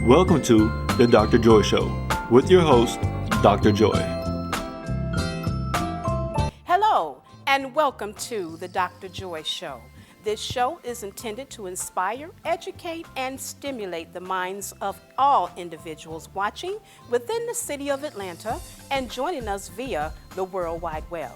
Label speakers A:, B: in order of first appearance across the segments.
A: Welcome to the Dr. Joy Show with your host, Dr. Joy.
B: Hello, and welcome to the Dr. Joy Show. This show is intended to inspire, educate, and stimulate the minds of all individuals watching within the city of Atlanta and joining us via the World Wide Web.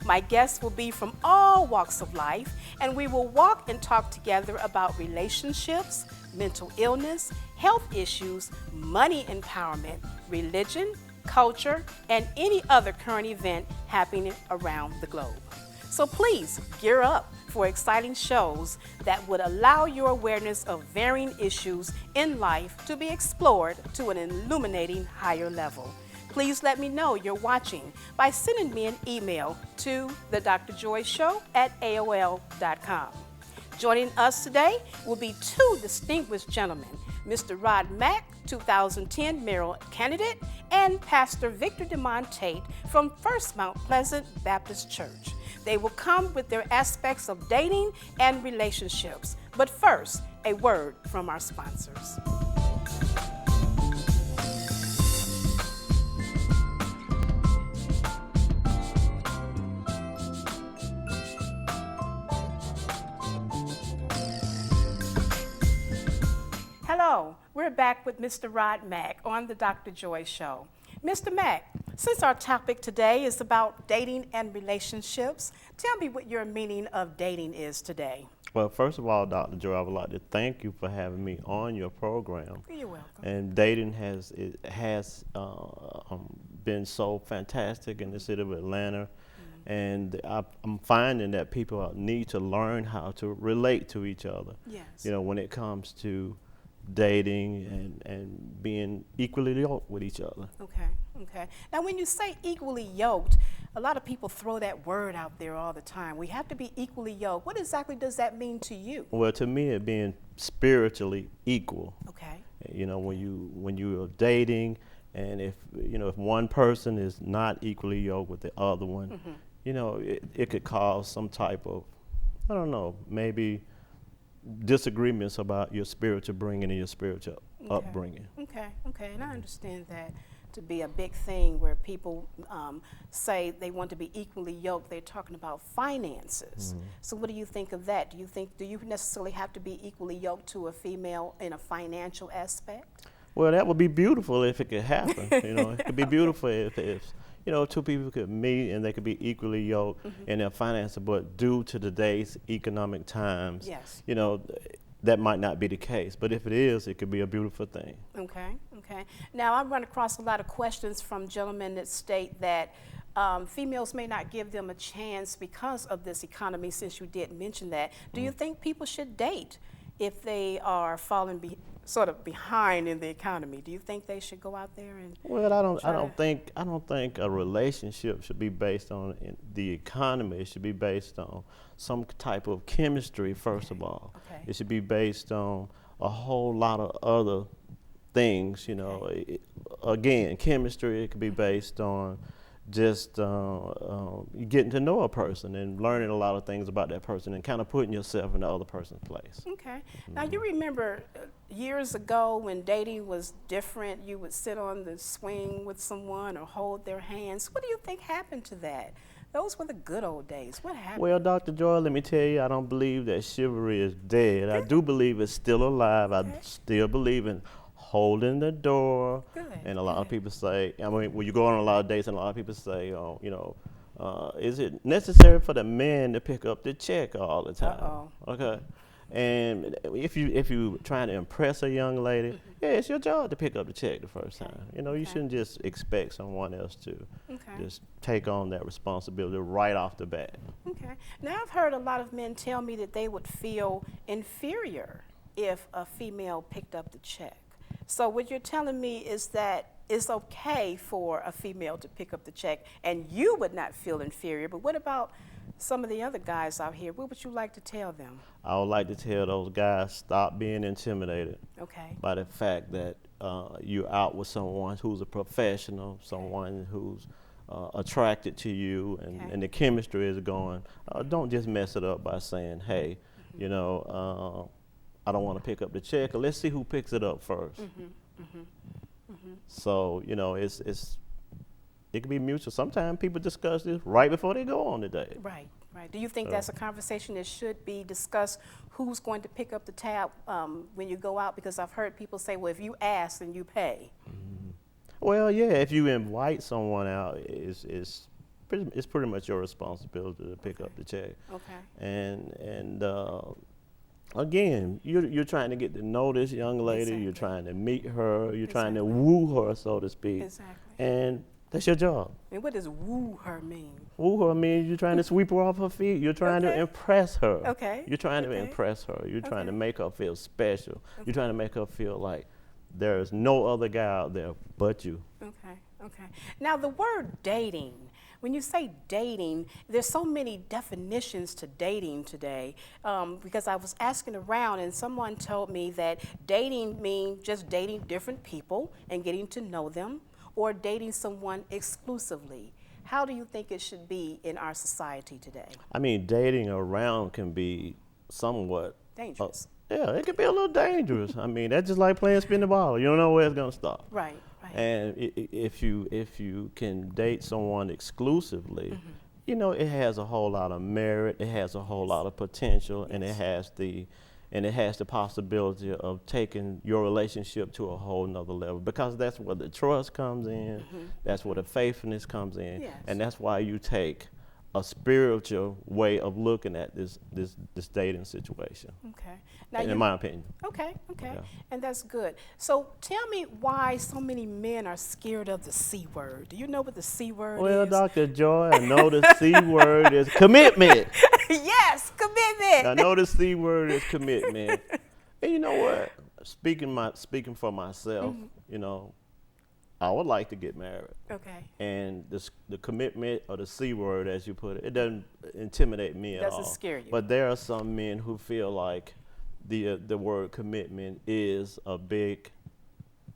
B: My guests will be from all walks of life, and we will walk and talk together about relationships, mental illness, health issues, money empowerment, religion, culture, and any other current event happening around the globe. So please gear up for exciting shows that would allow your awareness of varying issues in life to be explored to an illuminating higher level. Please let me know you're watching by sending me an email to thedrjoyshow@aol.com. Joining us today will be two distinguished gentlemen, Mr. Rod Mack, 2010 mayoral candidate, and Pastor Victor DeMont Tate from First Mount Pleasant Baptist Church. They will come with their aspects of dating and relationships. But first, a word from our sponsors. Hello, we're back with Mr. Rod Mack on the Dr. Joy Show. Mr. Mack, since our topic today is about dating and relationships, tell me what your meaning of dating is today.
C: Well, first of all, Dr. Joy, I would like to thank you for having me on your program.
B: You're welcome.
C: And dating has been so fantastic in the city of Atlanta. And I'm finding that people need to learn how to relate to each other.
B: Yes.
C: You know, when it comes to dating and being equally yoked with each other.
B: Okay. Now, when you say equally yoked, a lot of people throw that word out there all the time. We have to be equally yoked. What exactly does that mean to you?
C: Well, to me, it being spiritually equal.
B: Okay.
C: You know, when you are dating, and if one person is not equally yoked with the other one, you know, it could cause some type of, I don't know, maybe disagreements about your spiritual bringing and your spiritual upbringing.
B: Okay, and I understand that to be a big thing where people say they want to be equally yoked. They're talking about finances. So what do you think of that? Do you necessarily have to be equally yoked to a female in a financial aspect?
C: Well, that would be beautiful if it could happen. You know, it could be beautiful if two people could meet and they could be equally yoked in their finances, but due to today's economic times,
B: yes,
C: you know, that might not be the case. But if it is, it could be a beautiful thing.
B: Okay. Now, I've run across a lot of questions from gentlemen that state that females may not give them a chance because of this economy, since you did mention that. Do you think people should date if they are falling sort of behind in the economy? Do you think they should go out there and?
C: Well, I don't think a relationship should be based on the economy. It should be based on some type of chemistry, first of all.
B: Okay.
C: It should be based on a whole lot of other things. You know, again, chemistry. It could be based on just getting to know a person and learning a lot of things about that person and kind of putting yourself in the other person's place.
B: Okay. Now, you remember years ago when dating was different, you would sit on the swing with someone or hold their hands. What do you think happened to that? Those were the good old days. What happened?
C: Well, Dr. Joy, let me tell you, I don't believe that chivalry is dead. I do believe it's still alive. I still believe in holding the door.
B: Good.
C: And a lot of people say, I mean, when you go on a lot of dates, and a lot of people say, is it necessary for the man to pick up the check all the time?
B: Uh-oh.
C: Okay. And if you trying to impress a young lady, yeah, it's your job to pick up the check the first time. You know, you shouldn't just expect someone else to just take on that responsibility right off the bat. Okay.
B: Now, I've heard a lot of men tell me that they would feel inferior if a female picked up the check. So what you're telling me is that it's okay for a female to pick up the check and you would not feel inferior, but what about some of the other guys out here? What would you like to tell them?
C: I would like to tell those guys, stop being intimidated by the fact that you're out with someone who's a professional, someone who's attracted to you, and the chemistry is going. Don't just mess it up by saying, hey, I don't want to pick up the check. Let's see who picks it up first. So, you know, it can be mutual. Sometimes people discuss this right before they go on the date.
B: Right, right. Do you think that's a conversation that should be discussed? Who's going to pick up the tab when you go out? Because I've heard people say, well, if you ask, then you pay.
C: Well, yeah, if you invite someone out, it's pretty much your responsibility to pick up the check.
B: Okay.
C: And again, you're trying to get to know this young lady.
B: Exactly.
C: You're trying to meet her. You're trying to
B: Exactly.
C: woo her, so to speak.
B: Exactly.
C: And that's your job.
B: And what does woo her mean?
C: Woo her means you're trying to sweep her off her feet. You're trying to
B: Okay.
C: impress her.
B: Okay.
C: You're trying to
B: Okay.
C: impress her. You're trying to
B: Okay.
C: make her feel special.
B: Okay.
C: You're trying to make her feel like there's no other guy out there but you.
B: Okay, okay. Now, the word dating, when you say dating, there's so many definitions to dating today, because I was asking around and someone told me that dating means just dating different people and getting to know them, or dating someone exclusively. How do you think it should be in our society today?
C: I mean, dating around can be somewhat
B: Dangerous.
C: yeah, it can be a little dangerous. I mean, that's just like playing spin the ball. You don't know where it's gonna stop.
B: Right, right.
C: And if you can date someone exclusively, you know, it has a whole lot of merit. It has a whole lot of potential, and it has the possibility of taking your relationship to a whole nother level, because that's where the trust comes in. That's where the faithfulness comes in,
B: Yes.
C: and that's why you take a spiritual way of looking at this dating situation,
B: Okay. Now
C: in my opinion.
B: Okay, okay.
C: Yeah.
B: And that's good. So tell me why so many men are scared of the C word. Do you know what the C word
C: Well,
B: is?
C: Dr. Joy, I know the C word is commitment.
B: Yes, commitment.
C: I know the C word is commitment. And you know what? Speaking for myself, you know, I would like to get married.
B: Okay.
C: And the commitment, or the C word, as you put it, it doesn't intimidate me at all.
B: Doesn't scare you.
C: But there are some men who feel like the word commitment is a big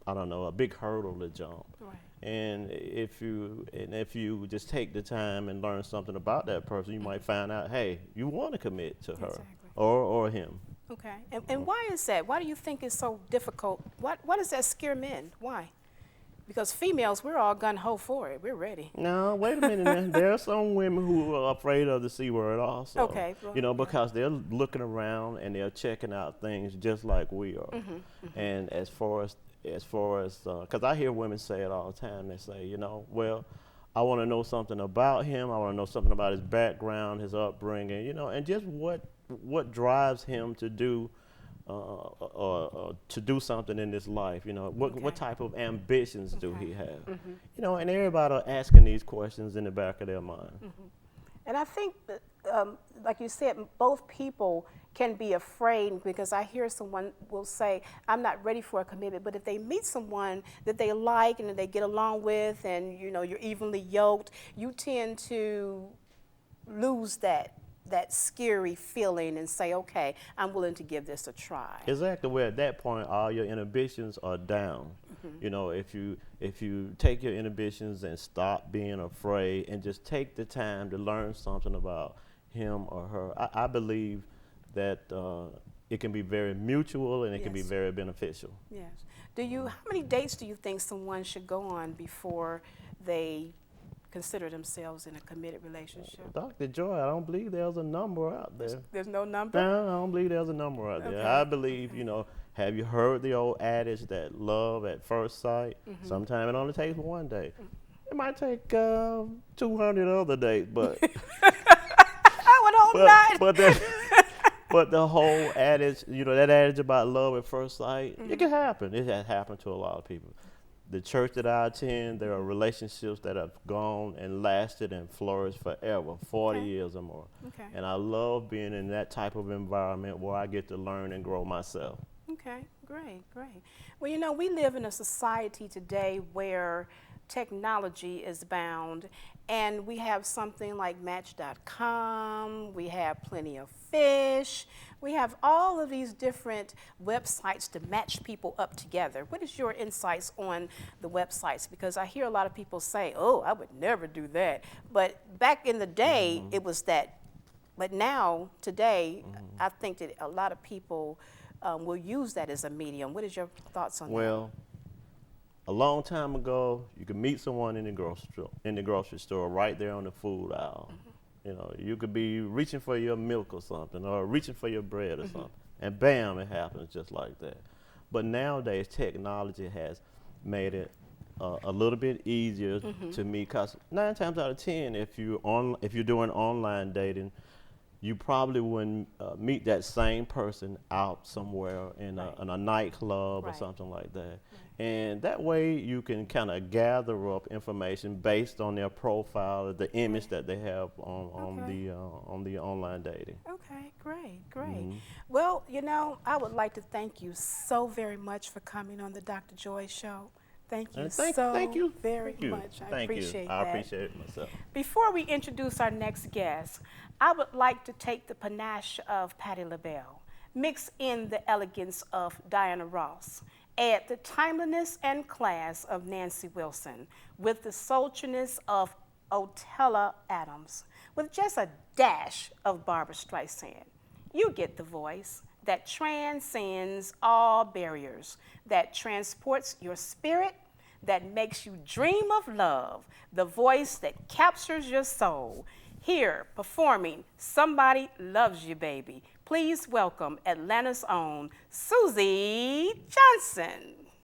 C: hurdle to jump.
B: Right.
C: And if you just take the time and learn something about that person, you might find out, hey, you want to commit to her
B: Exactly.
C: or him.
B: Okay. And why is that? Why do you think it's so difficult? Why does that scare men? Why? Because females, we're all gun-ho for it. We're ready.
C: No, wait a minute now. There are some women who are afraid of the C word also.
B: Okay, well,
C: you know,
B: yeah.
C: because they're looking around and they're checking out things just like we are. And as far as, because I hear women say it all the time. They say, you know, well, I want to know something about him. I want to know something about his background, his upbringing, you know, and just what drives him to do to do something in this life, you know, what type of ambitions do he have, you know, and everybody are asking these questions in the back of their mind.
B: And I think that, like you said, both people can be afraid, because I hear someone will say, I'm not ready for a commitment, but if they meet someone that they like and that they get along with, and you know, you're evenly yoked, you tend to lose that scary feeling and say, okay, I'm willing to give this a try.
C: Exactly. Where at that point, all your inhibitions are down. You know, if you take your inhibitions and stop being afraid and just take the time to learn something about him or her, I believe that it can be very mutual, and it can be
B: Yes.
C: very beneficial.
B: Yes. How many dates do you think someone should go on before they consider themselves in a committed relationship?
C: Dr. Joy, I don't believe there's a number out there.
B: There's no number?
C: No, I don't believe there's a number out there.
B: Okay.
C: I believe, you know, have you heard the old adage that love at first sight? Sometimes it only takes one day. It might take 200 other days, but
B: I would hope not.
C: but the whole adage, you know, that adage about love at first sight, it can happen. It has happened to a lot of people. The church that I attend, there are relationships that have gone and lasted and flourished forever, 40
B: Okay.
C: years or more.
B: Okay.
C: And I love being in that type of environment where I get to learn and grow myself.
B: Okay, great, great. Well, you know, we live in a society today where technology is bound, and we have something like Match.com, we have Plenty of Fish, we have all of these different websites to match people up together. What is your insights on the websites? Because I hear a lot of people say, oh, I would never do that. But back in the day, it was that. But now, today, I think that a lot of people will use that as a medium. What is your thoughts on that?
C: Well, a long time ago, you could meet someone in the grocery store right there on the food aisle. You know, you could be reaching for your milk or something, or reaching for your bread or something, and bam, it happens just like that. But nowadays, technology has made it a little bit easier to meet. Cause 9 times out of 10, if you're doing online dating, you probably wouldn't meet that same person out somewhere in a nightclub or
B: Right.
C: something like that. And that way you can kind of gather up information based on their profile, the image that they have
B: Okay.
C: on the online dating.
B: Okay, great, great. Well, you know, I would like to thank you so very much for coming on the Dr. Joy Show. Thank you
C: And thank
B: so
C: you,
B: very much. I
C: thank you.
B: appreciate
C: I
B: that.
C: appreciate it myself.
B: Before we introduce our next guest, I would like to take the panache of Patti LaBelle, mix in the elegance of Diana Ross, add the timeliness and class of Nancy Wilson, with the sultriness of Otella Adams, with just a dash of Barbara Streisand. You get the voice that transcends all barriers, that transports your spirit, that makes you dream of love, the voice that captures your soul. Here, performing Somebody Loves You, Baby. Please welcome Atlanta's own Susie Johnson.